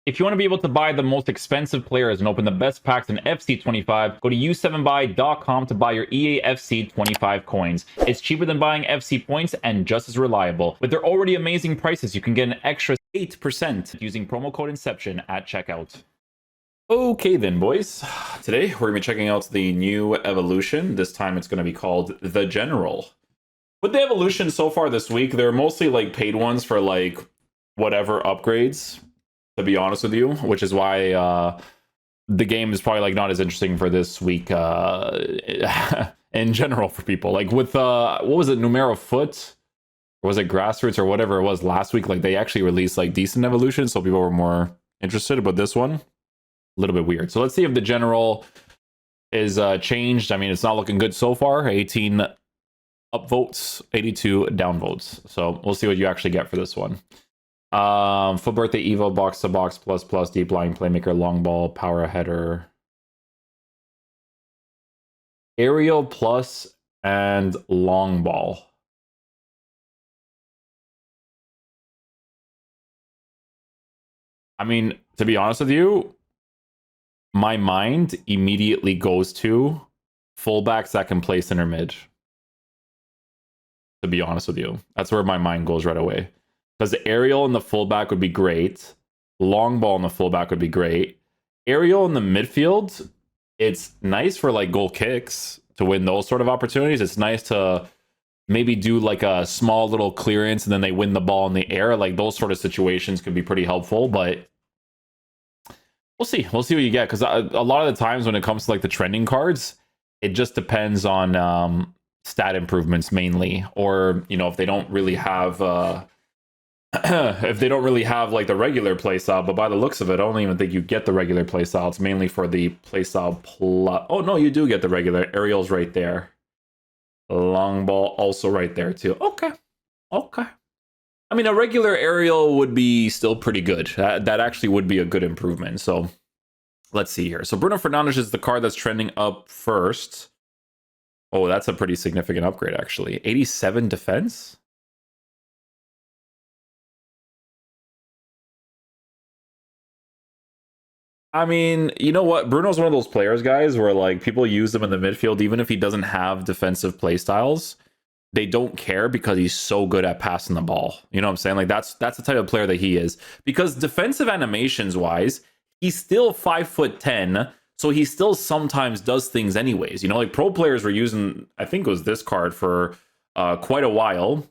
If you want to be able to buy the most expensive players and open the best packs in FC25, go to u7buy.com to buy your EA FC 25 coins. It's cheaper than buying FC points and just as reliable. With their already amazing prices, you can get an extra 8% using promo code Inception at checkout. Okay then, boys. Today we're going to be checking out the new evolution. This time it's going to be called the General. With the evolution so far this week, they're mostly like paid ones for like whatever upgrades, to be honest with you, which is why the game is probably like not as interesting for this week in general for people. Like with what was it, Numero Foot, or was it Grassroots or whatever it was last week? Like they actually released like decent evolutions, so people were more interested. But this one, a little bit weird. So let's see if the General is changed. I mean, it's not looking good so far. 18 upvotes, 82 downvotes. So we'll see what you actually get for this one. Full birthday Evo, box to box, plus, deep lying playmaker, long ball, power header, aerial plus, and long ball. I mean, to be honest with you, my mind immediately goes to fullbacks that can play center mid. To be honest with you, that's where my mind goes right away. Because the aerial in the fullback would be great. Long ball in the fullback would be great. Aerial in the midfield, it's nice for like goal kicks to win those sort of opportunities. It's nice to maybe do like a small little clearance and then they win the ball in the air. Like those sort of situations could be pretty helpful, but we'll see. We'll see what you get. Because a lot of the times when it comes to like the trending cards, it just depends on stat improvements mainly. Or, you know, if they don't really have... if they don't really have like the regular playstyle, but by the looks of it, I don't even think you get the regular playstyle. It's mainly for the playstyle plus. Oh no, you do get the regular. Aerial's right there. Long ball also right there too. Okay. I mean, a regular aerial would be still pretty good. That actually would be a good improvement. So let's see here. So Bruno Fernandes is the card that's trending up first. Oh, that's a pretty significant upgrade actually. 87 defense. I mean, you know what? Bruno's one of those players, guys, where like people use him in the midfield, even if he doesn't have defensive play styles. They don't care because he's so good at passing the ball. You know what I'm saying? Like that's the type of player that he is. Because defensive animations wise, he's still 5'10", so he still sometimes does things anyways. You know, like pro players were using, I think it was this card for quite a while,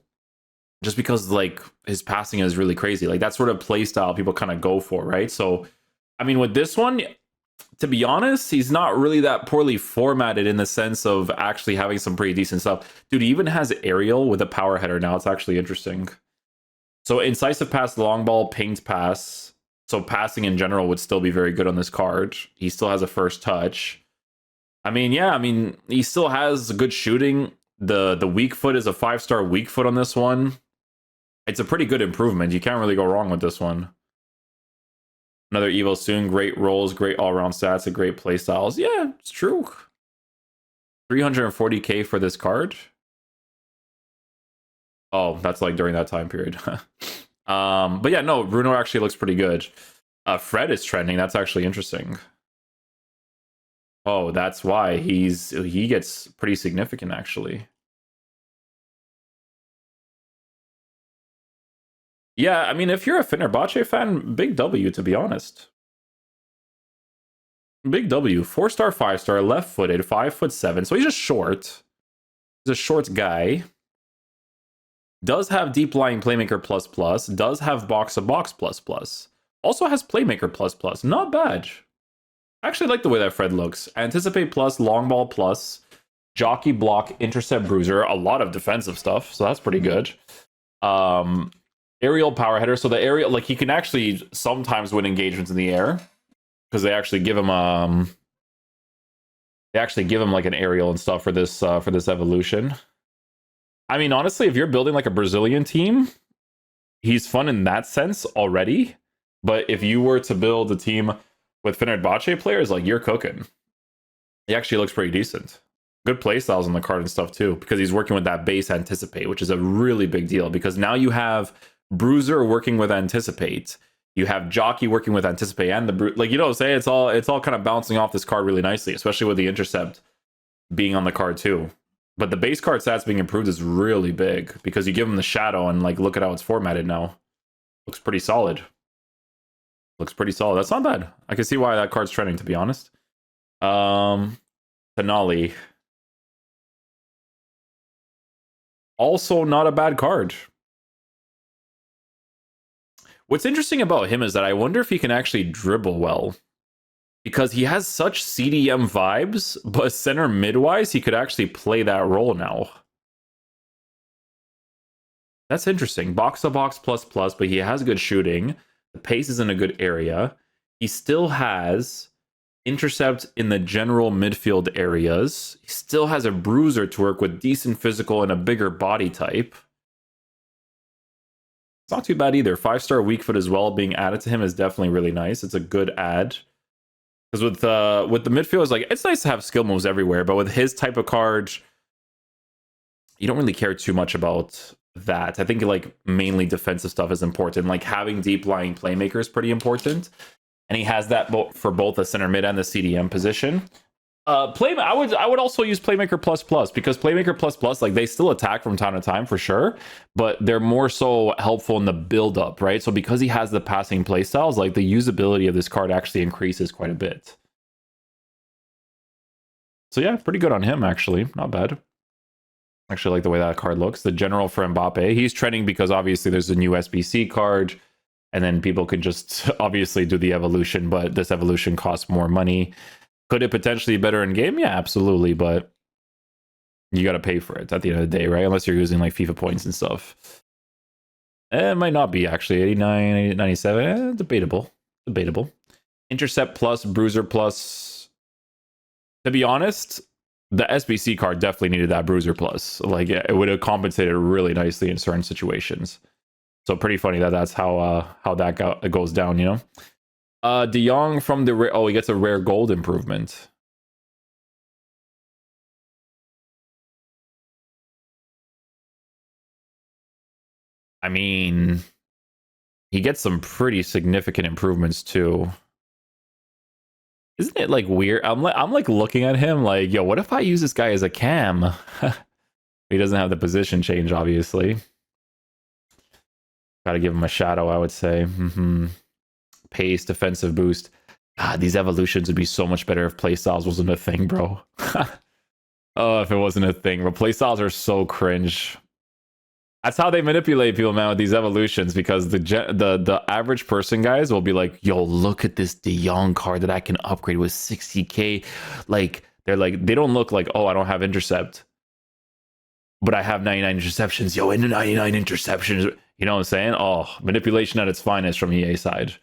just because like his passing is really crazy. Like that sort of play style people kind of go for, right? So I mean, with this one, to be honest, he's not really that poorly formatted in the sense of actually having some pretty decent stuff. Dude, he even has aerial with a power header now. It's actually interesting. So incisive pass, long ball, pinged pass. So passing in general would still be very good on this card. He still has a first touch. I mean, yeah, I mean, he still has good shooting. The weak foot is a 5-star weak foot on this one. It's a pretty good improvement. You can't really go wrong with this one. Another Evo soon. Great rolls, great all-around stats, and great playstyles. Yeah, it's true. 340k for this card. Oh, that's like during that time period. But yeah, no, Bruno actually looks pretty good. Fred is trending. That's actually interesting. Oh, that's why he gets pretty significant actually. Yeah, I mean, if you're a Fenerbahce fan, big W, to be honest. Big W. 4-star, 5-star, left-footed, 5'7". So he's just short. He's a short guy. Does have deep lying playmaker plus. Does have box to box plus. Also has playmaker plus. Not bad. I actually like the way that Fred looks. Anticipate plus, long ball plus, jockey block, intercept bruiser. A lot of defensive stuff, so that's pretty good. Aerial power header. So the aerial, like he can actually sometimes win engagements in the air because they actually give him like an aerial and stuff for this evolution. I mean, honestly, if you're building like a Brazilian team, he's fun in that sense already. But if you were to build a team with Fenerbahce players, like you're cooking. He actually looks pretty decent. Good play styles on the card and stuff too, because he's working with that base anticipate, which is a really big deal because now you have Bruiser working with anticipate. You have Jockey working with Anticipate and the Brute. Like, you know what I'm saying? It's all kind of bouncing off this card really nicely, especially with the Intercept being on the card too. But the base card stats being improved is really big because you give them the Shadow and like look at how it's formatted now. Looks pretty solid. Looks pretty solid. That's not bad. I can see why that card's trending, to be honest. Tonali. Also not a bad card. What's interesting about him is that I wonder if he can actually dribble well. Because he has such CDM vibes, but center mid-wise, he could actually play that role now. That's interesting. Box-to-box plus, but he has good shooting. The pace is in a good area. He still has intercept in the general midfield areas. He still has a bruiser to work with, decent physical and a bigger body type. It's not too bad either. 5-star weak foot as well being added to him is definitely really nice. It's a good add. Because with the midfield, it's like it's nice to have skill moves everywhere, but with his type of card, you don't really care too much about that. I think like mainly defensive stuff is important. Like having deep lying playmaker is pretty important, and he has that for both the center mid and the CDM position. I would also use Playmaker plus because Playmaker plus like they still attack from time to time for sure, but they're more so helpful in the build up, right? So because he has the passing play styles, like the usability of this card actually increases quite a bit. So yeah, pretty good on him actually, not bad. Actually like the way that card looks. The general for Mbappe, he's trending because obviously there's a new SBC card, and then people can just obviously do the evolution, but this evolution costs more money. Could it potentially be better in game? Yeah, absolutely, but you got to pay for it at the end of the day, right? Unless you're using like FIFA points and stuff. It might not be actually 89, 97. Debatable. Intercept plus, bruiser plus. To be honest, the SBC card definitely needed that bruiser plus. Like it would have compensated really nicely in certain situations. So pretty funny that that's how that goes down, you know. De Jong from the he gets a rare gold improvement. I mean, he gets some pretty significant improvements too. Isn't it like weird? I'm like looking at him like, yo, what if I use this guy as a cam? He doesn't have the position change, obviously. Gotta give him a shadow, I would say. Pace, defensive boost. God, these evolutions would be so much better if playstyles wasn't a thing, bro. Oh, if it wasn't a thing. But playstyles are so cringe. That's how they manipulate people, man, with these evolutions, because the average person, guys, will be like, yo, look at this De Jong card that I can upgrade with 60k. Like, they don't look like, oh, I don't have intercept, but I have 99 interceptions. Yo, into 99 interceptions. You know what I'm saying? Oh, manipulation at its finest from EA side.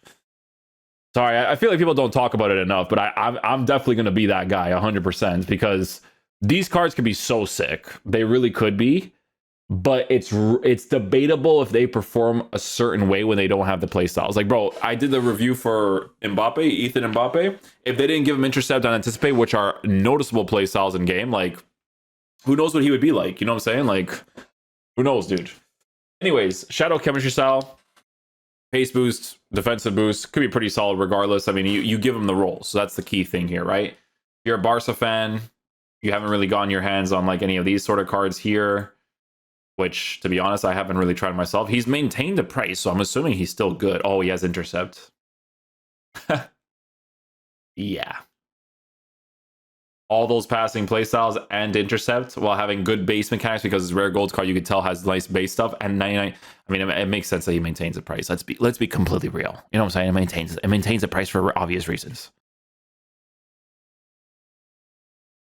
Sorry, I feel like people don't talk about it enough, but I'm definitely going to be that guy 100% because these cards could be so sick. They really could be. But it's debatable if they perform a certain way when they don't have the playstyles. Like, bro, I did the review for Mbappe, Ethan Mbappe. If they didn't give him Intercept and Anticipate, which are noticeable playstyles in game, like, who knows what he would be like? You know what I'm saying? Like, who knows, dude? Anyways, Shadow Chemistry Style, pace boost, defensive boost, could be pretty solid regardless. I mean, you give him the role, so that's the key thing here, right? If you're a Barca fan, you haven't really gotten your hands on like any of these sort of cards here, which, to be honest, I haven't really tried myself. He's maintained the price, so I'm assuming he's still good. Oh, he has Intercept. Yeah. All those passing playstyles and Intercept while having good base mechanics, because his rare gold card, you could tell, has nice base stuff. And 99, I mean, it makes sense that he maintains the price. Let's be completely real. You know what I'm saying? It maintains the price for obvious reasons.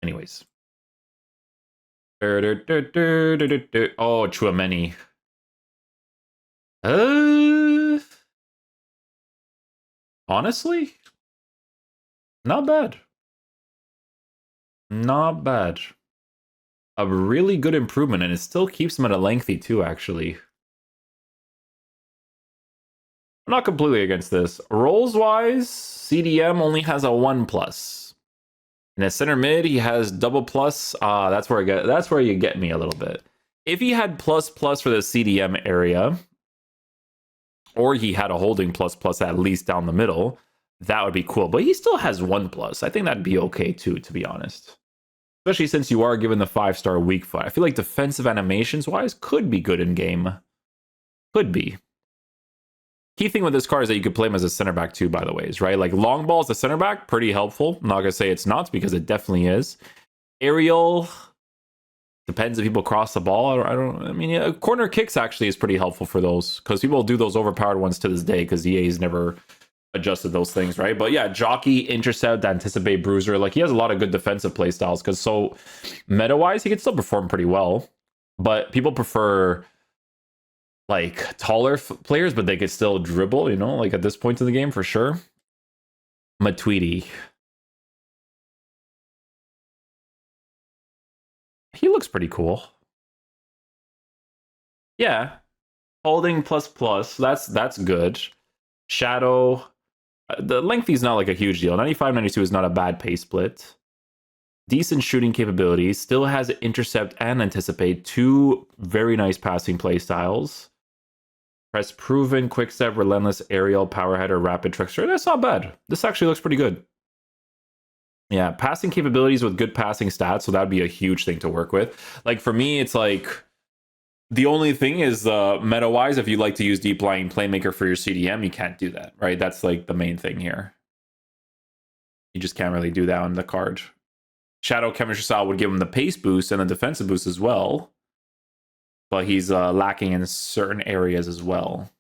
Anyways. Oh, Tchouameni. Honestly, not bad. Not bad. A really good improvement, and it still keeps him at a lengthy too, actually. I'm not completely against this. Rolls-wise, CDM only has a 1+. In a center mid, he has double plus. That's where you get me a little bit. If he had plus for the CDM area, or he had a holding plus at least down the middle, that would be cool. But he still has 1+. I think that'd be okay too, to be honest. Especially since you are given the 5-star weak foot. I feel like defensive animations wise could be good in game. Could be. Key thing with this card is that you could play him as a center back too, by the way, right? Like long ball as a center back, pretty helpful. I'm not gonna say it's not, because it definitely is. Aerial, depends if people cross the ball. I mean, yeah, corner kicks actually is pretty helpful for those, because people do those overpowered ones to this day, because EA's never adjusted those things, right? But yeah, jockey, intercept, anticipate, bruiser. Like, he has a lot of good defensive play styles, because so meta-wise, he can still perform pretty well. But people prefer like taller players, but they could still dribble, you know, like at this point in the game for sure. Matuidi. He looks pretty cool. Yeah. Holding plus. That's good. Shadow. The lengthy is not like a huge deal. 95, 92 is not a bad pace split. Decent shooting capabilities. Still has intercept and anticipate. 2 very nice passing play styles. Press proven, quick step, relentless, aerial, power header, rapid trickster. That's not bad. This actually looks pretty good. Yeah, passing capabilities with good passing stats, so that'd be a huge thing to work with. Like for me, it's like the only thing is meta-wise, if you like to use deep lying playmaker for your CDM, you can't do that, right? That's like the main thing here. You just can't really do that on the card. Shadow chemistry style would give him the pace boost and the defensive boost as well, but he's lacking in certain areas as well.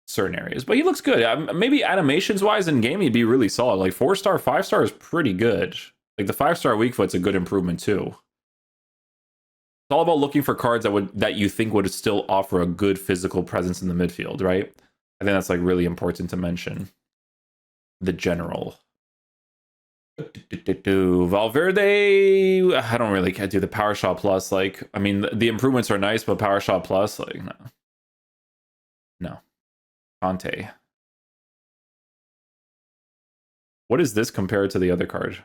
Certain areas, but he looks good. Maybe animations wise in game, he'd be really solid. Like 4-star, 5-star is pretty good. Like the 5-star weak foot's a good improvement too. It's all about looking for cards that you think would still offer a good physical presence in the midfield, right? I think that's like really important to mention. The general. Valverde, I don't really do the power shot plus. Like, I mean, the improvements are nice, but power shot plus, like, no. Kante. What is this compared to the other card?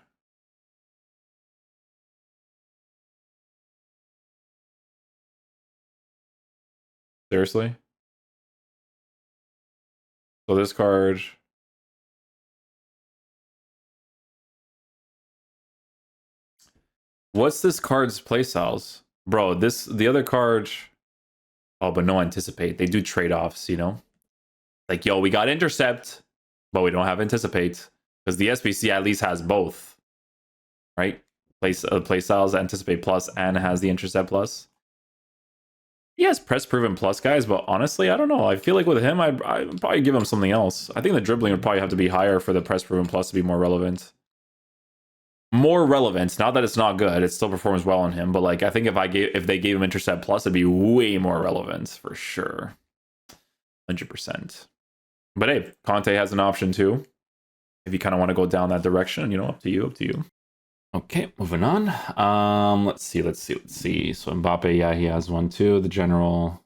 Seriously? So this card... What's this card's playstyles? Bro, the other card... Oh, but no anticipate. They do trade-offs, you know? Like, yo, we got intercept, but we don't have anticipate. Because the SBC at least has both. Right? Playstyles, anticipate plus, and has the intercept plus. He has press proven plus, guys, but honestly, I don't know. I feel like with him, I'd probably give him something else. I think the dribbling would probably have to be higher for the press proven plus to be more relevant. More relevant. Not that it's not good. It still performs well on him, but like I think if they gave him intercept plus, it'd be way more relevant for sure. 100%. But hey, Kante has an option too. If you kind of want to go down that direction, you know, up to you. Okay, moving on. Let's see. So Mbappe, yeah, he has one too. The general.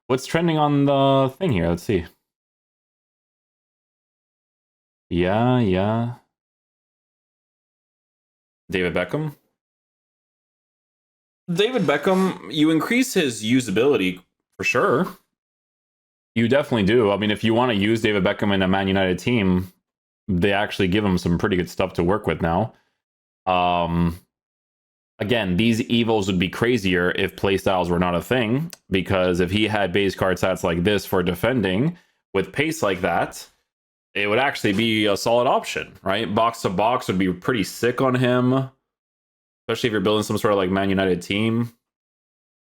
What's trending on the thing here? Let's see. Yeah. David Beckham. You increase his usability for sure. You definitely do. I mean, if you want to use David Beckham in a Man United team, they actually give him some pretty good stuff to work with now. Again, these evos would be crazier if playstyles were not a thing, because if he had base card stats like this for defending with pace like that, it would actually be a solid option, right? Box to box would be pretty sick on him, especially if you're building some sort of like Man United team.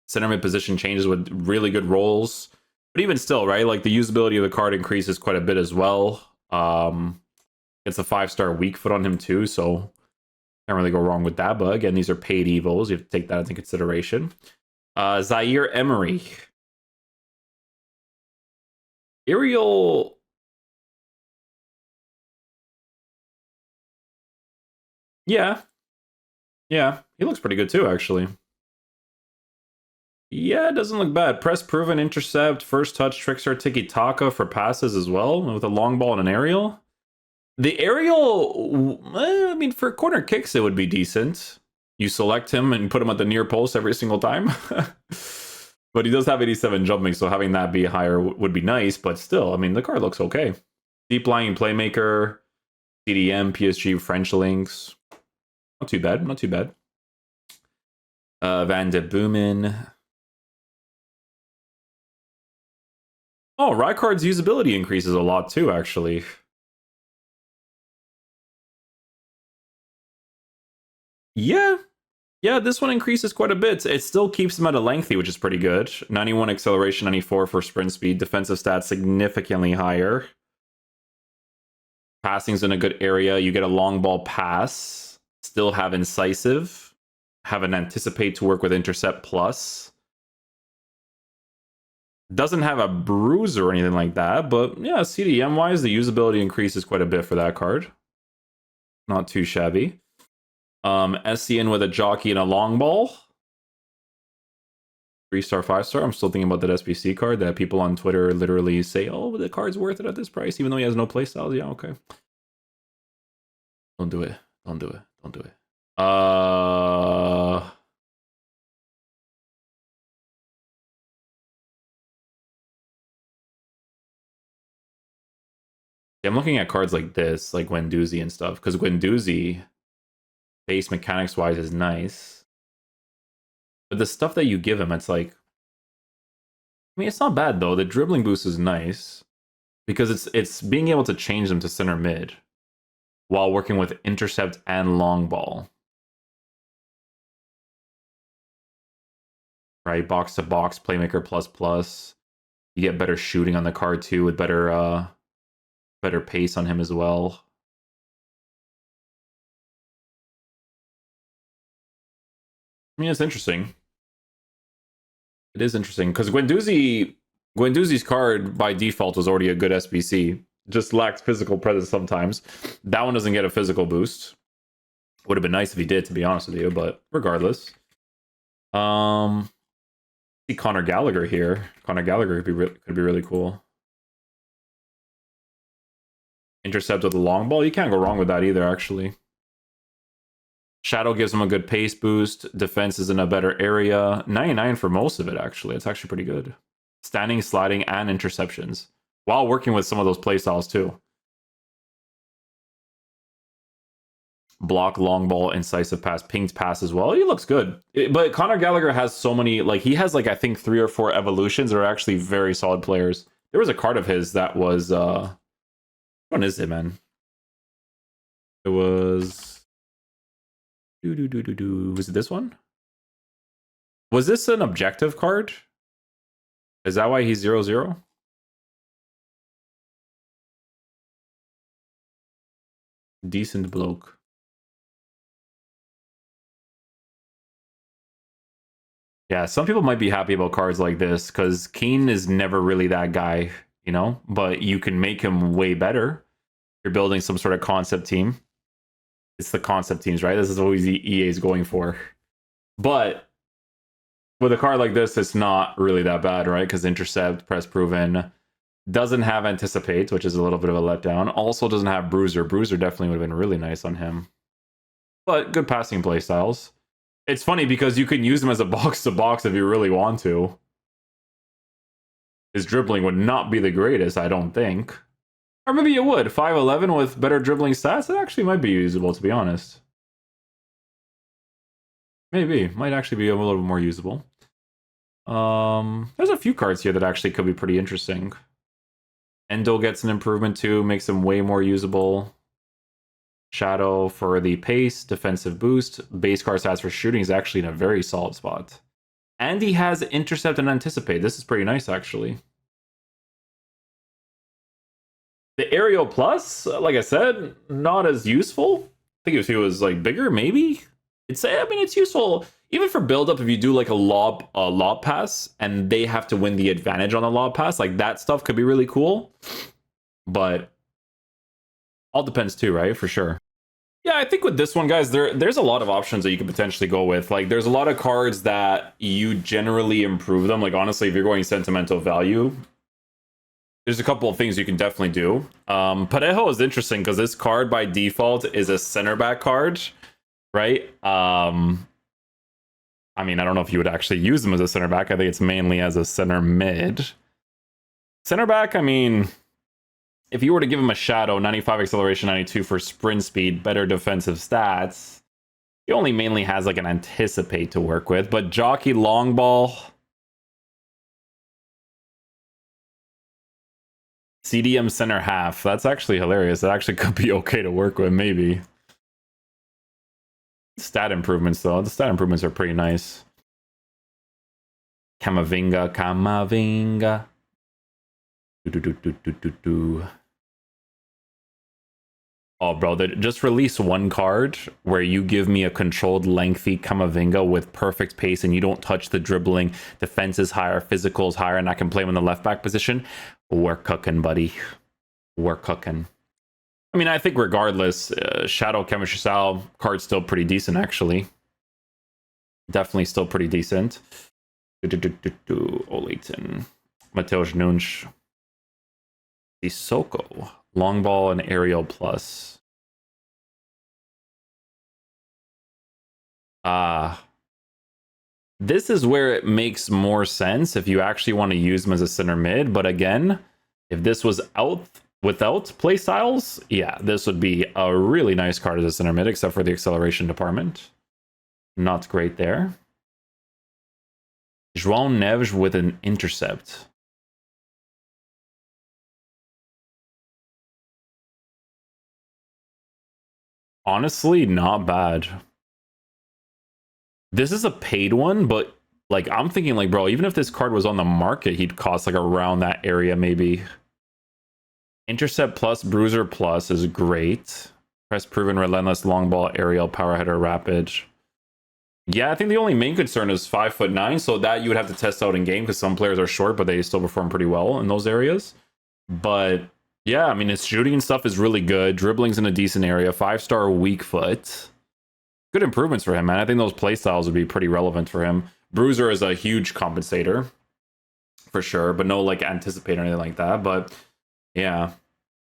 Center mid position changes with really good roles. But even still, right? Like the usability of the card increases quite a bit as well. It's a 5-star weak foot on him too, so can't really go wrong with that. But again, these are paid evos. You have to take that into consideration. Zaire-Emery. Aerial... Yeah, he looks pretty good too, actually. Yeah, it doesn't look bad. Press proven, intercept, first touch, trickster, tiki-taka for passes as well, with a long ball and an aerial. The aerial, I mean, for corner kicks, it would be decent. You select him and put him at the near post every single time. But he does have 87 jumping, so having that be higher would be nice. But still, I mean, the card looks okay. Deep lying playmaker, CDM, PSG, French links. Not too bad. Not too bad. Van de Boomen. Oh, Rijkaard's usability increases a lot too, actually. Yeah. Yeah, this one increases quite a bit. It still keeps him at a lengthy, which is pretty good. 91 acceleration, 94 for sprint speed. Defensive stats significantly higher. Passing's in a good area. You get a long ball pass. Still have incisive. Have an anticipate to work with intercept plus. Doesn't have a bruise or anything like that, but yeah, CDM wise, the usability increases quite a bit for that card. Not too shabby. Essien with a jockey and a long ball. 3-star, 5-star. I'm still thinking about that SBC card that people on Twitter literally say, oh, the card's worth it at this price, even though he has no playstyles. Yeah, okay. Don't do it. Don't do it. Don't do it. I'm looking at cards like this, like Guendouzi and stuff, because Guendouzi, base mechanics wise, is nice. But the stuff that you give him, it's like, I mean, it's not bad though. The dribbling boost is nice because it's being able to change them to center mid while working with intercept and long ball. Right, box to box, playmaker plus plus. You get better shooting on the card too, with better pace on him as well. I mean, it's interesting. It is interesting because Guendouzi's card by default was already a good SBC. Just lacked physical presence sometimes. That one doesn't get a physical boost. Would have been nice if he did, to be honest with you, but regardless. See Conor Gallagher here. Conor Gallagher could be really cool. Intercept with a long ball. You can't go wrong with that either, actually. Shadow gives him a good pace boost. Defense is in a better area. 99 for most of it, actually. It's actually pretty good. Standing, sliding, and interceptions. While working with some of those playstyles, too. Block, long ball, incisive pass, pinged pass as well. He looks good. But Conor Gallagher has so many... Like, he has, like, I think 3 or 4 evolutions that are actually very solid players. There was a card of his that was... Which one is it, man? It was... Was it this one? Was this an objective card? Is that why he's 0-0? Decent bloke. Yeah, some people might be happy about cards like this because Keane is never really that guy, you know? But you can make him way better. You're building some sort of concept team. It's the concept teams, right? This is always EA is going for. But with a card like this, it's not really that bad, right? Because intercept, press proven, doesn't have anticipate, which is a little bit of a letdown. Also doesn't have bruiser. Bruiser definitely would have been really nice on him. But good passing play styles. It's funny because you can use him as a box-to-box if you really want to. His dribbling would not be the greatest, I don't think. Or maybe it would. 5'11 with better dribbling stats, it actually might be usable, to be honest. Maybe. Might actually be a little bit more usable. There's a few cards here that actually could be pretty interesting. Endo gets an improvement too, makes him way more usable. Shadow for the pace, defensive boost. Base card stats for shooting is actually in a very solid spot. And he has intercept and anticipate. This is pretty nice, actually. The aerial plus, like I said, not as useful. I think if he was like bigger, maybe. I mean, it's useful even for build up if you do like a lob pass and they have to win the advantage on the lob pass. Like that stuff could be really cool. But all depends too, right? For sure. Yeah, I think with this one, guys, there's a lot of options that you could potentially go with. Like, there's a lot of cards that you generally improve them. Like, honestly, if you're going sentimental value, there's a couple of things you can definitely do. Parejo is interesting because this card by default is a center back card, right? I'm I mean, I don't know if you would actually use him as a center back. I think it's mainly as a center mid. Center back, I mean, if you were to give him a shadow, 95 acceleration, 92 for sprint speed, better defensive stats, he only mainly has like an anticipate to work with. But jockey long ball, CDM center half, that's actually hilarious. That actually could be okay to work with, maybe. Stat improvements, though. The stat improvements are pretty nice. Camavinga, Camavinga. Oh, bro, they just release one card where you give me a controlled, lengthy Camavinga with perfect pace and you don't touch the dribbling. Defense is higher, physical is higher, and I can play him in the left back position. We're cooking, buddy. We're cooking. I mean, I think regardless, Shadow Chemistry Style card's still pretty decent, actually. Definitely still pretty decent. Olayton. Mateusz Nunes. Sissoko. Long ball and aerial plus. This is where it makes more sense if you actually want to use him as a center mid. But again, if this was out without playstyles, yeah, this would be a really nice card as a center mid, except for the acceleration department. Not great there. João Neves with an intercept. Honestly, not bad. This is a paid one, but like I'm thinking like, bro, even if this card was on the market, he'd cost like around that area maybe. Intercept plus, bruiser plus is great. Press proven, relentless, long ball, aerial, power header, rapid. Yeah, I think the only main concern is 5'9", so that you would have to test out in game because some players are short, but they still perform pretty well in those areas. But yeah, I mean, his shooting and stuff is really good. Dribbling's in a decent area. 5-star weak foot. Good improvements for him, man. I think those playstyles would be pretty relevant for him. Bruiser is a huge compensator for sure, but no like anticipate or anything like that. But yeah,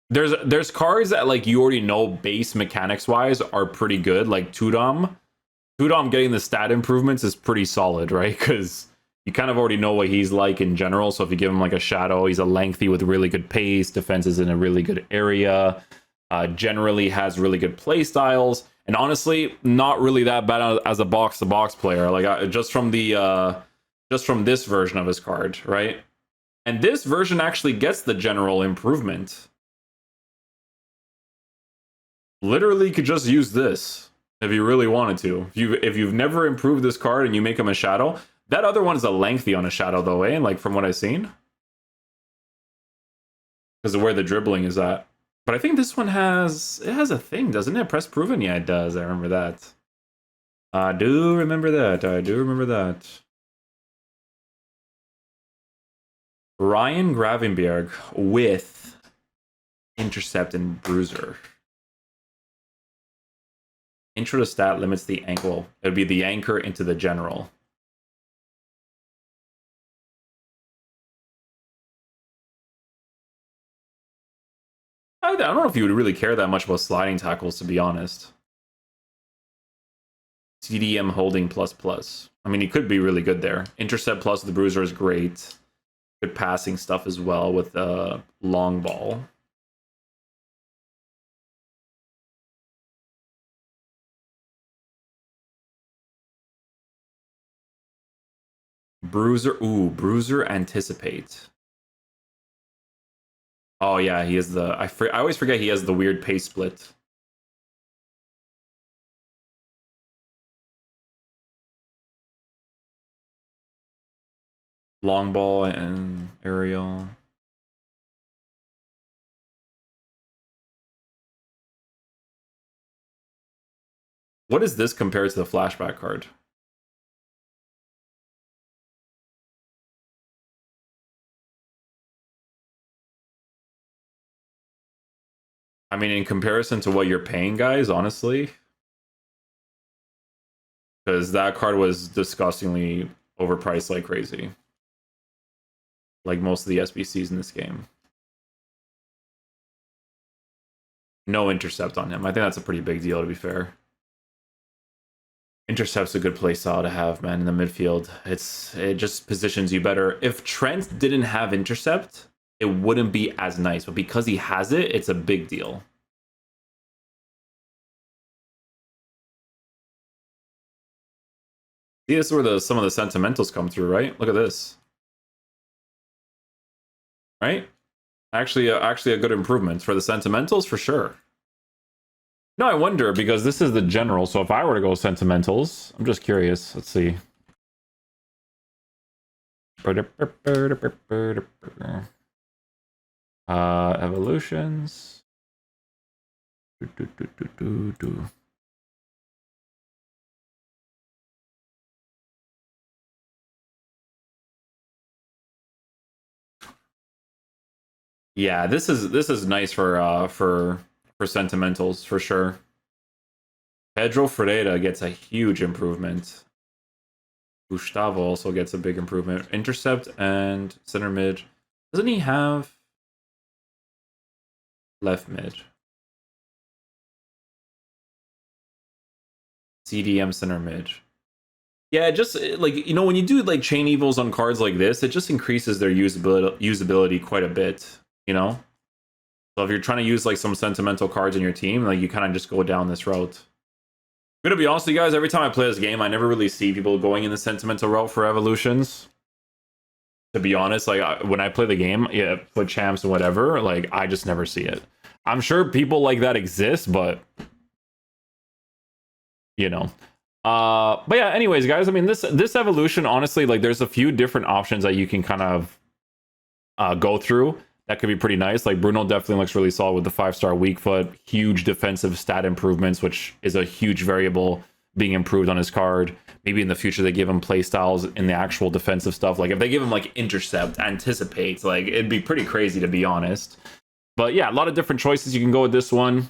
there's cards that like you already know base mechanics wise are pretty good. Like Tudom getting the stat improvements is pretty solid, right? Because you kind of already know what he's like in general. So if you give him like a shadow, he's a lengthy with really good pace. Defense is in a really good area. Generally has really good play styles. And honestly, not really that bad as a box-to-box player. Like just from this version of his card, right? And this version actually gets the general improvement. Literally could just use this if you really wanted to. If you've never improved this card and you make him a shadow, that other one is a lengthy on a shadow though, eh? Like from what I've seen, because of where the dribbling is at. But I think this one has a thing, doesn't it? Press proven? Yeah, it does. I remember that. I do remember that. Ryan Gravenberg with intercept and bruiser. Intro to stat limits the angle. It would be the anchor into the general. I don't know if you would really care that much about sliding tackles, to be honest. CDM holding plus plus. I mean, he could be really good there. Intercept plus the bruiser is great. Good passing stuff as well with the long ball. Bruiser, ooh, bruiser anticipate. Oh yeah, he is the. I always forget he has the weird pace split. Long ball and aerial. What is this compared to the flashback card? I mean, in comparison to what you're paying, guys, honestly, because that card was disgustingly overpriced like crazy. Like most of the SBCs in this game. No intercept on him. I think that's a pretty big deal, to be fair. Intercept's a good play style to have, man, in the midfield. It just positions you better. If Trent didn't have intercept, it wouldn't be as nice, but because he has it, it's a big deal. See, this is where some of the sentimentals come through, right? Look at this. Right? Actually a good improvement for the sentimentals, for sure. No, I wonder, because this is the general, so if I were to go sentimentals, I'm just curious. Let's see. Evolutions. Yeah, this is nice for sentimentals, for sure. Pedro Ferreira gets a huge improvement. Gustavo also gets a big improvement. Intercept and center mid. Doesn't he have left mid? CDM center mid. Yeah, just like, you know, when you do like chain evils on cards like this, it just increases their usability quite a bit, you know? So if you're trying to use like some sentimental cards in your team, like you kind of just go down this route. I'm gonna be honest with you guys, every time I play this game, I never really see people going in the sentimental route for evolutions. To be honest, like when I play the game, yeah, for champs and whatever, like I just never see it. I'm sure people like that exist, but you know. But yeah, anyways, guys, I mean, this evolution, honestly, like there's a few different options that you can kind of go through. That could be pretty nice. Like Bruno definitely looks really solid with the 5-star weak foot, huge defensive stat improvements, which is a huge variable being improved on his card. Maybe in the future they give him play styles in the actual defensive stuff. Like if they give him like intercept, anticipate, like it'd be pretty crazy, to be honest. But yeah, a lot of different choices you can go with this one,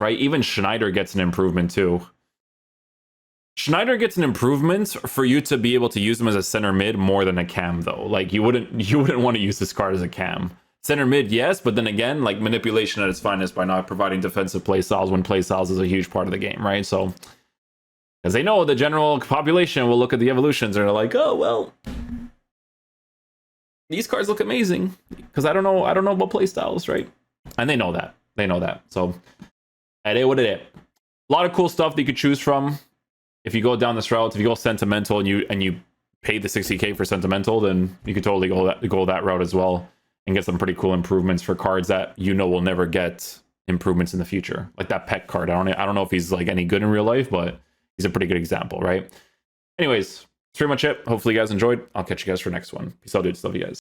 right? Even Schneider gets an improvement too. Schneider gets an improvement for you to be able to use him as a center mid more than a cam, though. Like you wouldn't want to use this card as a cam. Center mid, yes, but then again, like manipulation at its finest by not providing defensive play styles when play styles is a huge part of the game, right? So, because they know the general population will look at the evolutions and they're like, oh well, these cards look amazing because I don't know about play styles, right? And they know that. So, it is what it is. A lot of cool stuff that you could choose from. If you go down this route, if you go sentimental and you pay the 60k for sentimental, then you could totally go that route as well and get some pretty cool improvements for cards that you know will never get improvements in the future. Like that Peck card. I don't know if he's like any good in real life, but he's a pretty good example, right? Anyways, that's pretty much it. Hopefully you guys enjoyed. I'll catch you guys for next one. Peace out, dudes. Love you guys.